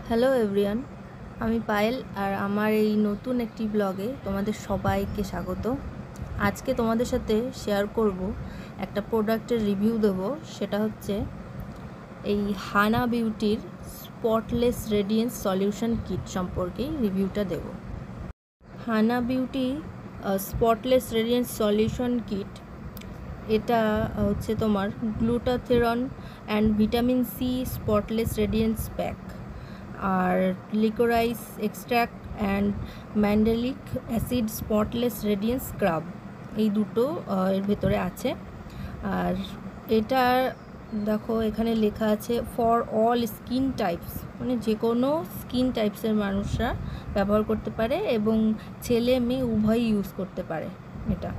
Hello everyone, আমি পায়েল আর আমার এই নতুন একটি ব্লগে তোমাদের সবাইকে স্বাগত। আজকে তোমাদের সাথে শেয়ার করব একটা প্রোডাক্টের রিভিউ দেবো। সেটা হচ্ছে এই হানা বিউটির স্পটলেস রেডিয়েন্স সলিউশন কিট সম্পর্কেই রিভিউটা দেব। Hana beauty spotless radiance solution kit, এটা হচ্ছে তোমার glutathione and vitamin C spotless radiance pack আর liquorice extract and mandelic acid spotless radiance scrub, এই দুটো এর ভেতরে আছে। আর এটা দেখো এখানে লেখা আছে ফর অল স্কিন টাইপস, মানে যে কোনো স্কিন টাইপসের মানুষরা ব্যবহার করতে পারে এবং ছেলে মেয়ে উভয়ই ইউজ করতে পারে এটা।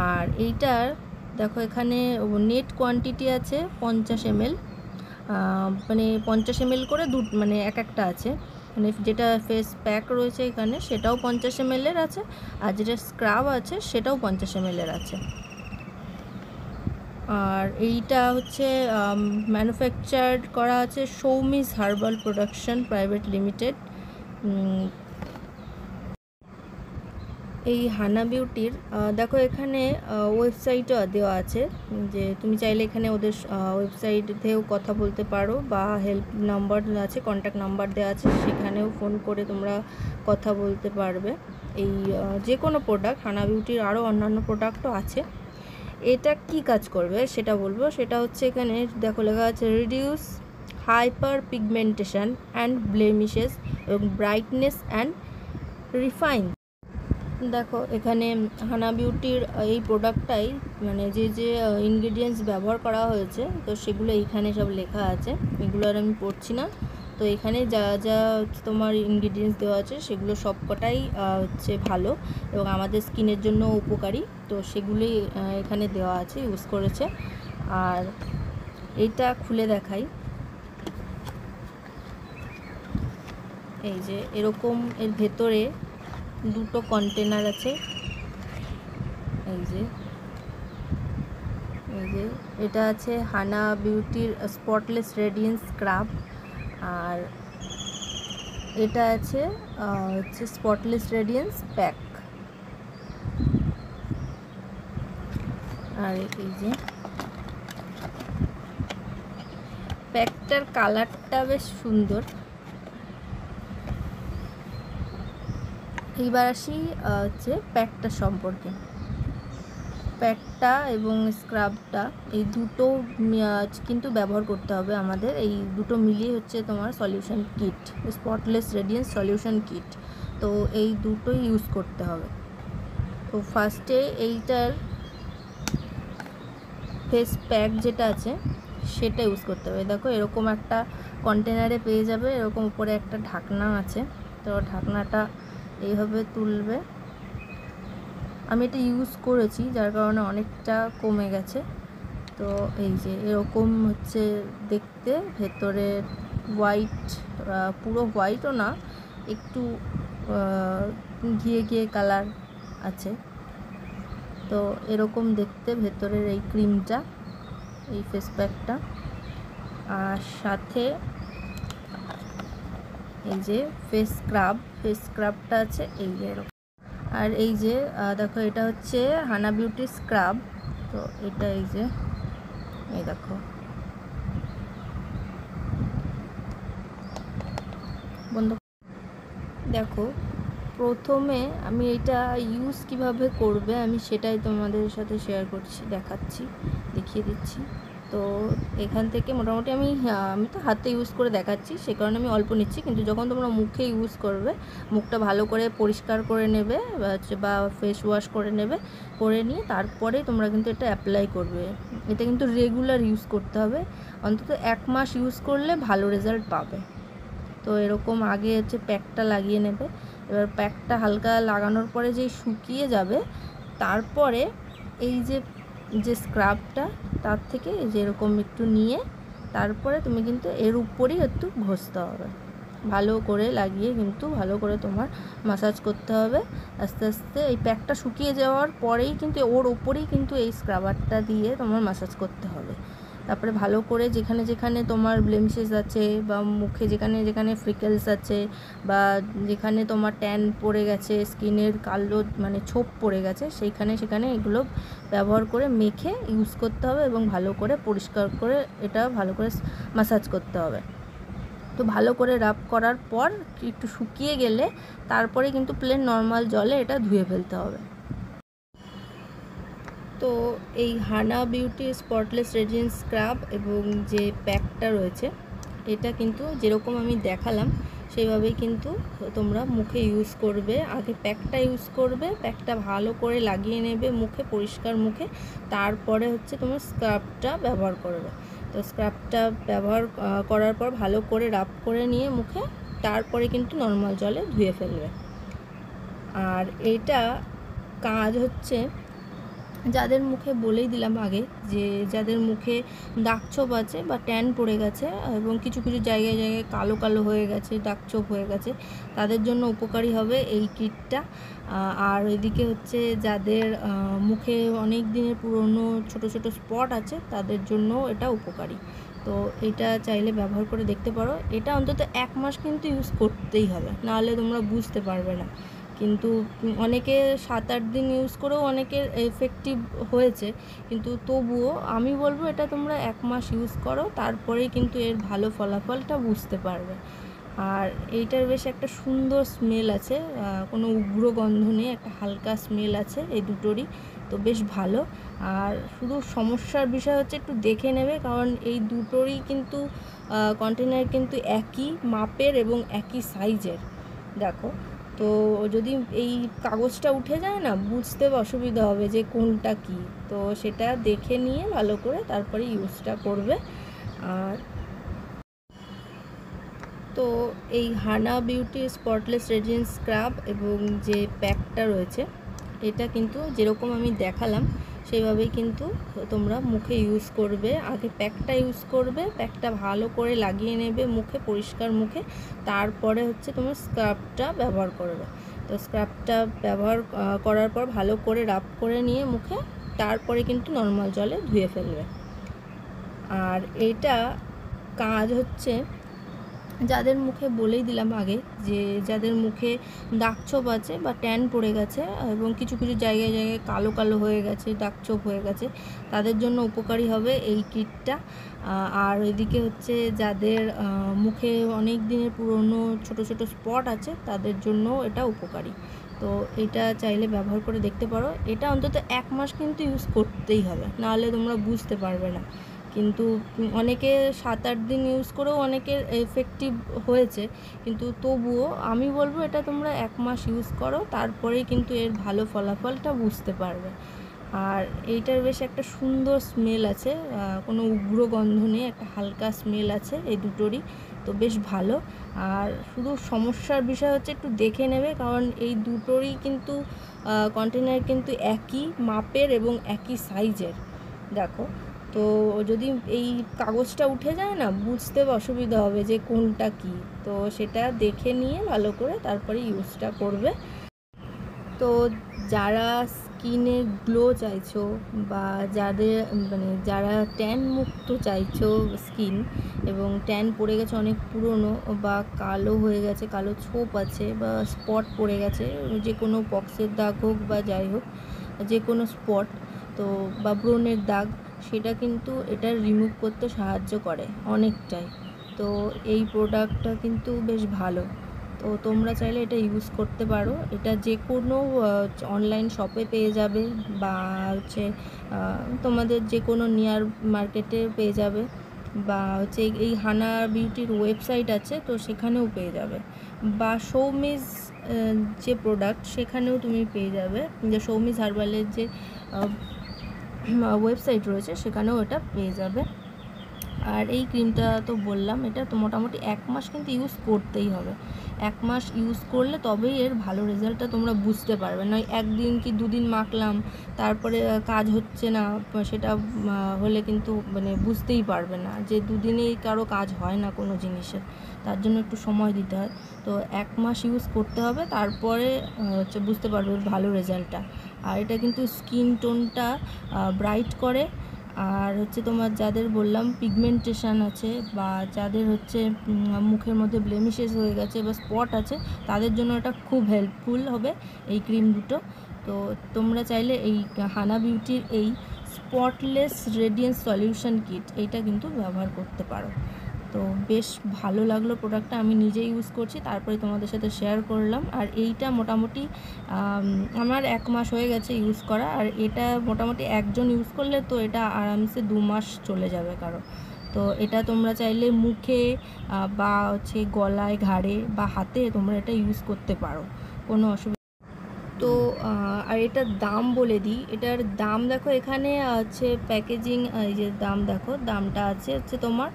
আর এইটার দেখো এখানে নেট কোয়ান্টিটি আছে 50 ml, মানে 50 ml করে মানে একটা আছে। মানে যেটা ফেস প্যাক রয়েছে এখানে সেটাও 50 ml এর আছে, আর যেটা স্ক্রাব আছে সেটাও 50 ml এর আছে। আর এইটা হচ্ছে ম্যানুফ্যাকচার্ড করা আছে Soumi's herbal production private limited. এই হানা বিউটির দেখো এখানে ওয়েবসাইটও দেওয়া আছে, যে তুমি চাইলে এখানে ওদের ওয়েবসাইটেও কথা বলতে পারো, বা হেল্প নাম্বার আছে, কন্ট্যাক্ট নাম্বার দেওয়া আছে, সেখানেও ফোন করে তোমরা কথা বলতে পারবে। এই যে কোনো প্রোডাক্ট, হানা বিউটির আরও অন্যান্য প্রোডাক্টও আছে। এটা কি কাজ করবে সেটা বলবো। সেটা হচ্ছে এখানে দেখো লেখা আছে reduce hyper pigmentation and blemishes এবং ব্রাইটনেস অ্যান্ড রিফাইন। দেখো এখানে হানা বিউটির এই প্রোডাক্টটাই, মানে যে যে ইনগ্রিডিয়েন্টস ব্যবহার করা হয়েছে তো সেগুলো এইখানে সব লেখা আছে, এগুলো আর আমি পড়ছি না। তো এখানে যা যা তোমার ইনগ্রিডিয়েন্টস দেওয়া আছে সেগুলো সবকটাই হচ্ছে ভালো এবং আমাদের স্কিনের জন্য উপকারী, তো সেগুলোই এখানে দেওয়া আছে, ইউজ করেছে। আর এইটা খুলে দেখাই, এই যে এরকম এর ভেতরে দুটো কন্টেনার আছে। এই যে এটা আছে হানা বিউটির স্পটলেস রেডিয়েন্স স্ক্রাব, আর এটা আছে হচ্ছে স্পটলেস রেডিয়েন্স প্যাক। আর এই যে প্যাকটার কালারটা বেশ সুন্দর। এইবার আসি হচ্ছে প্যাকটা সম্পর্কে। প্যাকটা এবং স্ক্রাবটা এই দুটো কিন্তু ব্যবহার করতে হবে আমাদের, এই দুটো মিলিয়ে হচ্ছে তোমার solution kit, spotless radiance solution kit. তো এই দুটোই ইউজ করতে হবে। তো ফার্স্টে এইটার ফেস প্যাক যেটা আছে সেটা ইউজ করতে হবে। দেখো এরকম একটা কন্টেনারে পেয়ে যাবে, এরকম উপরে একটা ঢাকনা আছে, তো ঢাকনাটা এইভাবে তুলবে। আমি এটা ইউজ করেছি যার কারণে অনেকটা কমে গেছে। তো এই যে এরকম হচ্ছে দেখতে, ভেতরে হোয়াইট, পুরো হোয়াইটও না, একটু ঘিয়ে ঘিয়ে কালার আছে। তো এরকম দেখতে ভেতরের এই ক্রিমটা, এই ফেস প্যাকটা, আর সাথে এই যে ফেস স্ক্রাবটা আছে, এই যে এরকম। আর এই যে দেখো এটা হচ্ছে হানা বিউটি স্ক্রাব। তো এটা এই যে এই দেখো বন্ধ। দেখো প্রথমে আমি এটা ইউজ কিভাবে করবে আমি সেটাই তোমাদের সাথে শেয়ার করছি, দেখিয়ে দিচ্ছি। তো এখান থেকে মোটামুটি আমি তো হাতে ইউজ করে দেখাচ্ছি, সে কারণে আমি অল্প নিচ্ছি। কিন্তু যখন তোমরা মুখে ইউজ করবে, মুখটা ভালো করে পরিষ্কার করে নেবে বা ফেস ওয়াশ করে নেবে, করে নিয়ে তারপরে তোমরা কিন্তু এটা অ্যাপ্লাই করবে। এটা কিন্তু রেগুলার ইউজ করতে হবে, অন্তত 1 মাস ইউজ করলে ভালো রেজাল্ট পাবে। তো এরকম আগে হচ্ছে প্যাকটা লাগিয়ে নেবে। এবার প্যাকটা হালকা লাগানোর পরে যেই শুকিয়ে যাবে, তারপরে এই যে স্ক্রাবটা তার থেকে যেরকম একটু নিয়ে তারপরে তুমি কিন্তু এর উপরেই একটু ঘষতে হবে, ভালো করে লাগিয়ে কিন্তু ভালো করে তোমার মাসাজ করতে হবে আস্তে আস্তে। এই প্যাকটা শুকিয়ে যাওয়ার পরেই কিন্তু ওর ওপরেই কিন্তু এই স্ক্রাবারটা দিয়ে তোমার মাসাজ করতে হবে। তারপরে ভালো করে যেখানে যেখানে তোমার ব্লেমিশেস আছে বা মুখে যেখানে যেখানে ফ্রিকেলস আছে বা যেখানে তোমার ট্যান পড়ে গেছে, স্কিনের কালো মানে ছোপ পড়ে গেছে, সেখানে এগুলো ব্যবহার করে মেখে ইউজ করতে হবে এবং ভালো করে পরিষ্কার করে এটা ভালো করে ম্যাসাজ করতে হবে। তো ভালো করে রাব করার পর একটু শুকিয়ে গেলে তারপরে কিন্তু প্লেন নর্মাল জলে এটা ধুয়ে ফেলতে হবে। তো এই হানা বিউটি স্পটলেস রেডিয়েন্স স্ক্রাব এবং যে প্যাকটা রয়েছে এটা কিন্তু যেরকম আমি দেখালাম সেইভাবেই কিন্তু তোমরা মুখে ইউজ করবে। আগে প্যাকটা ইউজ করবে, প্যাকটা ভালো করে লাগিয়ে নেবে মুখে, পরিষ্কার মুখে, তারপরে হচ্ছে তোমরা স্ক্রাবটা ব্যবহার করবে। তো স্ক্রাবটা ব্যবহার করার পর ভালো করে রাব করে নিয়ে মুখে, তারপরে কিন্তু নর্মাল জলে ধুয়ে ফেলবে। আর এইটা কাজ হচ্ছে যাদের মুখে বলেই দিলাম আগে যে যাদের মুখে দাগছোপ আছে বা ট্যান পড়ে গেছে এবং কিছু কিছু জায়গায় জায়গায় কালো কালো হয়ে গেছে, দাগছোপ হয়ে গেছে, তাদের জন্য উপকারী হবে এই কিটটা। আর এদিকে হচ্ছে যাদের মুখে অনেক দিনের পুরনো ছোট ছোট স্পট আছে তাদের জন্য এটা উপকারী। তো এটা চাইলে ব্যবহার করে দেখতে পারো। এটা অন্তত 1 মাস কিন্তু ইউজ করতেই হবে, নাহলে তোমরা বুঝতে পারবে না। কিন্তু অনেকে 7-8 দিন ইউজ করেও অনেকের এফেক্টিভ হয়েছে, কিন্তু তবুও আমি বলবো এটা তোমরা 1 মাস ইউজ করো, তারপরেই কিন্তু এর ভালো ফলাফলটা বুঝতে পারবে। আর এইটার বেশ একটা সুন্দর স্মেল আছে, কোনো উগ্র গন্ধ নেই, একটা হালকা স্মেল আছে এই দুটোরই, তো বেশ ভালো। আর শুধু সমস্যার বিষয় হচ্ছে একটু দেখে নেবে, কারণ এই দুটোরই কিন্তু কন্টেনার কিন্তু একই মাপের এবং একই সাইজের। দেখো, তো যদি এই কাগজটা উঠে যায় না, বুঝতে অসুবিধা হবে যে কোনটা কি, তো সেটা দেখে নিয়ে ভালো করে তারপরে ইউজটা করবে। আর তো এই হানা বিউটি স্পটলেস রেডিয়েন্স স্ক্রাব এবং যে প্যাকটা রয়েছে এটা কিন্তু যেরকম আমি দেখালাম সেইভাবেই কিন্তু তোমরা মুখে ইউজ করবে। আগে প্যাকটা ইউজ করবে, প্যাকটা ভালো করে লাগিয়ে নেবে মুখে, পরিষ্কার মুখে, তারপরে হচ্ছে তোমরা স্ক্রাবটা ব্যবহার করবে। তো স্ক্রাবটা ব্যবহার করার পর ভালো করে রাব করে নিয়ে মুখে, তারপরে কিন্তু নর্মাল জলে ধুয়ে ফেলবে। আর এইটা কাজ হচ্ছে যাদের মুখে বলেই দিলাম আগে যে যাদের মুখে দাগছোপ আছে বা ট্যান পড়ে গেছে এবং কিছু কিছু জায়গায় জায়গায় কালো কালো হয়ে গেছে, দাগছোপ হয়ে গেছে, তাদের জন্য উপকারী হবে এই কিটটা। আর এদিকে হচ্ছে যাদের মুখে অনেক দিনের পুরনো ছোট ছোট স্পট আছে তাদের জন্য এটা উপকারী। তো এটা চাইলে ব্যবহার করে দেখতে পারো। এটা অন্তত 1 মাস কিন্তু ইউজ করতেই হবে, নাহলে তোমরা বুঝতে পারবে না। কিন্তু অনেকে 7-8 দিন ইউজ করেও অনেকের এফেক্টিভ হয়েছে, কিন্তু তবুও আমি বলবো এটা তোমরা 1 মাস ইউজ করো, তারপরেই কিন্তু এর ভালো ফলাফলটা বুঝতে পারবে। আর এইটার বেশ একটা সুন্দর স্মেল আছে, কোনো উগ্র গন্ধ নেই, একটা হালকা স্মেল আছে এই দুটোরই, তো বেশ ভালো। আর শুধু সমস্যার বিষয় হচ্ছে একটু দেখে নেবে, কারণ এই দুটোরই কিন্তু কন্টেনার কিন্তু একই মাপের এবং একই সাইজের। দেখো, তো যদি এই কাগজটা উঠে যায় না, বুঝতে অসুবিধা হবে যে কোনটা কি, তো সেটা দেখে নিয়ে ভালো করে তারপরে ইউজটা করবে। তো যারা স্কিনে গ্লো চাইছো বা যাদের মানে যারা ট্যান মুক্ত চাইছো স্কিন, এবং ট্যান পড়ে গেছে অনেক পুরনো বা কালো হয়ে গেছে, কালো ছোপ আছে বা স্পট পড়ে গেছে, যে কোনো পক্সের দাগ হোক বা যাই হোক, যে কোনো স্পট, তো বা ব্রণের দাগ, সেটা কিন্তু এটা রিমুভ করতে সাহায্য করে অনেকটাই। তো এই প্রোডাক্টটা কিন্তু বেশ ভালো, তো তোমরা চাইলে এটা ইউজ করতে পারো। এটা যে কোনো অনলাইন শপে পেয়ে যাবে বা হচ্ছে তোমাদের যে কোনো নিয়ার মার্কেটে পেয়ে যাবে, বা হচ্ছে এই হানা বিউটির ওয়েবসাইট আছে তো সেখানেও পেয়ে যাবে, বা সৌমিজ যে প্রোডাক্ট সেখানেও তুমি পেয়ে যাবে, যে সৌমিজ হার্বালের যে ওয়েবসাইট রয়েছে সেখানেও এটা পেয়ে যাবে। আর এই ক্রিমটা তো বললাম, এটা তো মোটামুটি 1 মাস কিন্তু ইউজ করতেই হবে। 1 মাস ইউজ করলে তবেই এর ভালো রেজাল্টটা তোমরা বুঝতে পারবে, নয় 1 দিন কি 2 দিন মাখলাম তারপরে কাজ হচ্ছে না, সেটা হলে কিন্তু মানে বুঝতেই পারবে না, যে 2 দিনেই কারো কাজ হয় না কোনো জিনিসের, তার জন্য একটু সময় দিতে হয়। তো 1 মাস ইউজ করতে হবে, তারপরে হচ্ছে বুঝতে পারবে ভালো রেজাল্টটা। আর এটা কিন্তু স্কিন টোনটা ব্রাইট করে, আর হচ্ছে তোমার যাদের বললাম পিগমেন্টেশন আছে বা যাদের হচ্ছে মুখের মধ্যে ব্লেমিশেস হয়ে গেছে বা স্পট আছে, তাদের জন্য এটা খুব হেল্পফুল হবে এই ক্রিম দুটো। তো তোমরা চাইলে এই হানা বিউটির এই স্পটলেস রেডিয়েন্স সলিউশন কিট এইটা কিন্তু ব্যবহার করতে পারো। তো বেশ ভালো লাগলো প্রোডাক্টটা, আমি নিজে ইউজ করছি, তারপরে তোমাদের সাথে শেয়ার করলাম। আর এইটা মোটামুটি আমার 1 মাস হয়ে গেছে ইউজ করা, আর এটা মোটামুটি একজন ইউজ করলে তো এটা আরামসে 2 মাস চলে যাবে কারো। তো এটা তোমরা চাইলে মুখে বা হচ্ছে গলায়, ঘাড়ে বা হাতে তোমরা এটা ইউজ করতে পারো, কোনো অসুবিধা। তো আর এটার দাম বলে দিই। এটার দাম দেখো এখানে হচ্ছে প্যাকেজিং, এই যে দাম দেখো, দামটা আছে হচ্ছে তোমার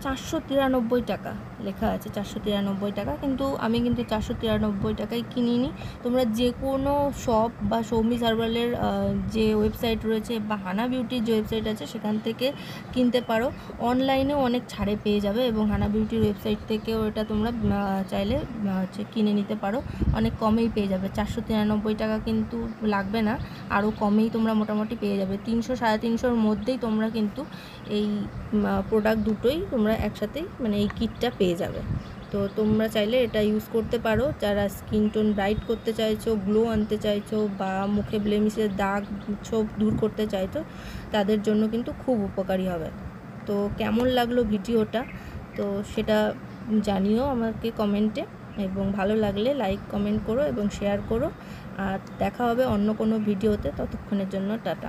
493 টাকা লেখা আছে, 493 টাকা। কিন্তু আমি কিন্তু 493 টাকায় কিনিনি। তোমরা যে কোনো শপ বা সৌমিজ হার্বালের যে ওয়েবসাইট রয়েছে বা হানা বিউটির যে ওয়েবসাইট আছে সেখান থেকে কিনতে পারো। অনলাইনেও অনেক ছাড়ে পেয়ে যাবে, এবং হানা বিউটির ওয়েবসাইট থেকেও এটা তোমরা চাইলে হচ্ছে কিনে নিতে পারো, অনেক কমেই পেয়ে যাবে। 493 টাকা কিন্তু লাগবে না, আরও কমেই তোমরা মোটামুটি পেয়ে যাবে। 300-350-র মধ্যেই তোমরা কিন্তু এই প্রোডাক্ট দুটোই তোমরা একসাথেই মানে এই কিটটা পেয়ে যাবে। তো তোমরা চাইলে এটা ইউজ করতে পারো, যারা স্কিন টোন ব্রাইট করতে চাইছো, গ্লো আনতে চাইছো, বা মুখে ব্লেমিশের দাগ ছোপ দূর করতে চাইছো, তাদের জন্য কিন্তু খুব উপকারী হবে। তো কেমন লাগলো ভিডিওটা, তো সেটা জানিও আমাকে কমেন্টে, এবং ভালো লাগলে লাইক কমেন্ট করো এবং শেয়ার করো। আর দেখা হবে অন্য কোনো ভিডিওতে, ততক্ষণের জন্য টাটা।